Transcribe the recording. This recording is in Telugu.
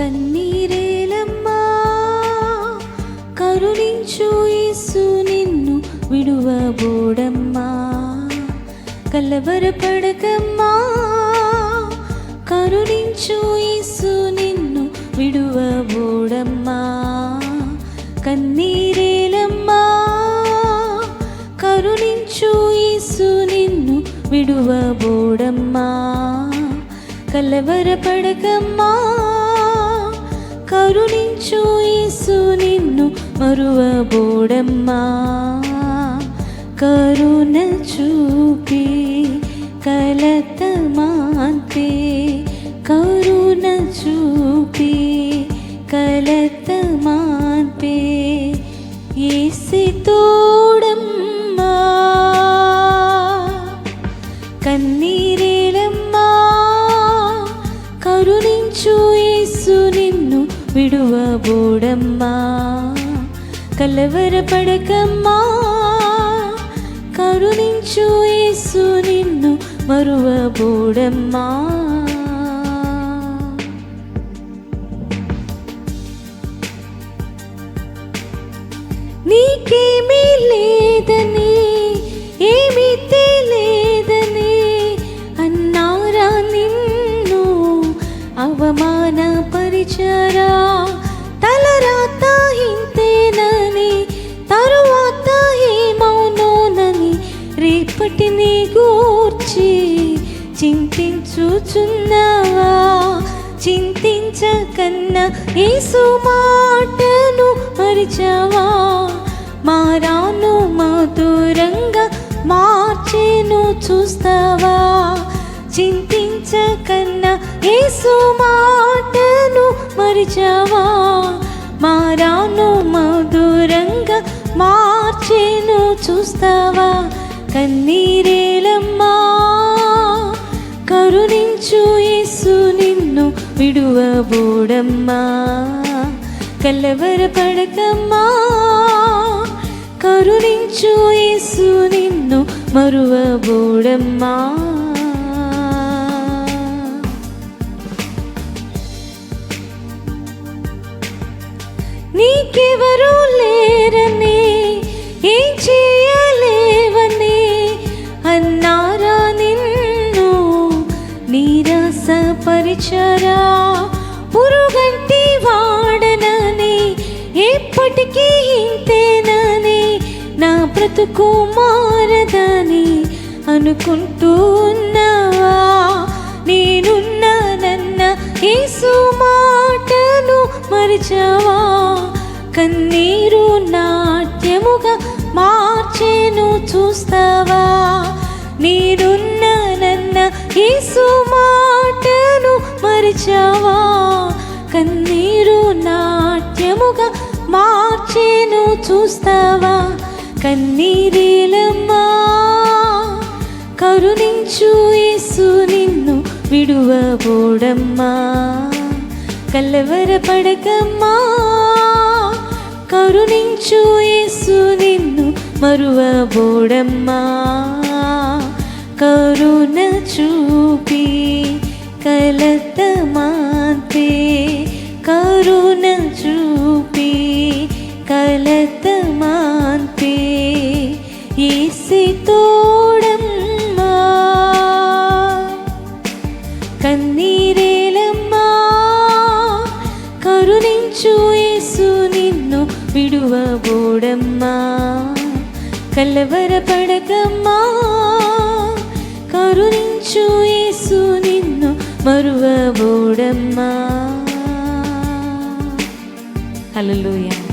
కన్నీరేలమ్మా కరుణించు యేసు నిన్ను విడువబోడమ్మా. కలవరపడకమ్మా కరుణించు యేసు నిన్ను విడువబోడమ్మా. కన్నీరేలమ్మా కరుణించు యేసు నిన్ను విడువబోడమ్మా. కలవరపడకమ్మా కరుణించు యేసు నిన్ను మరువబోడమ్మా. కరుణ చూపి కలత మాన్పే, కరుణ చూపి కలత మాన్పే యేసు తోడమ్మా. కన్నీరేలమ్మా కరుణించు యేసు నిన్ను విడువబోడమ్మా. కలవరపడకమ్మా కరుణించు యేసు నిన్ను మరువబోడమ్మా. నీకేమీ లేదని ఏమీ తెలియదని అన్నారా నిన్ను అవమానపరిచారా. తలరాత ఇంతేనని తరువాత ఏమౌనోనని రేపటిని గూర్చి చింతించుచున్నావా. చింతించకన్నా యేసు మాటను మరిచావా. మారాను మధురంగా మార్చేను చూస్తావా. చింతించకన్నా యేసు మాటను మరిచావా. మారాను మధురంగా మార్చేను చూస్తావా. కన్నీరేలమ్మా కరుణించు యేసు నిన్ను విడువబోడమ్మా. కలవరపడకమ్మా కరుణించు యేసు నిన్ను మరువబోడమ్మా. నీకెవరూ లేరని ఏం చేయలేవని అన్నారా నిన్ను నీరసపరిచారా. పురుగంటి వాడనని ఎప్పటికీ ఇంతేనని నా బ్రతుకు మారదని అనుకుంటూ ఉన్నావా. నేనున్నానన్న యేసు మాటను మరిచావా. కన్నీరు నాట్యముగా మార్చేను చూస్తావా. నేనున్నానన్న యేసు మాటను మరిచావా. కన్నీరు నాట్యముగా మార్చేను చూస్తావా. కన్నీరేలమ్మా కరుణించు యేసు నిన్ను విడువబోడమ్మా. కలవరపడకమ్మా కరుణించు యేసు నిన్ను మరువబోడమ్మా. కరుణ చూపి కలత మాన్పే, కరుణ చూపి కలత మాన్పే యేసు తోడమ్మా. కన్నీరేలమ్మా కరుణించు యేసు నిన్ను విడువబోడమ్మా. కలవరపడకమ్మా కరుణించు యేసు నిన్ను మరువబోడమ్మా. హల్లెలూయా.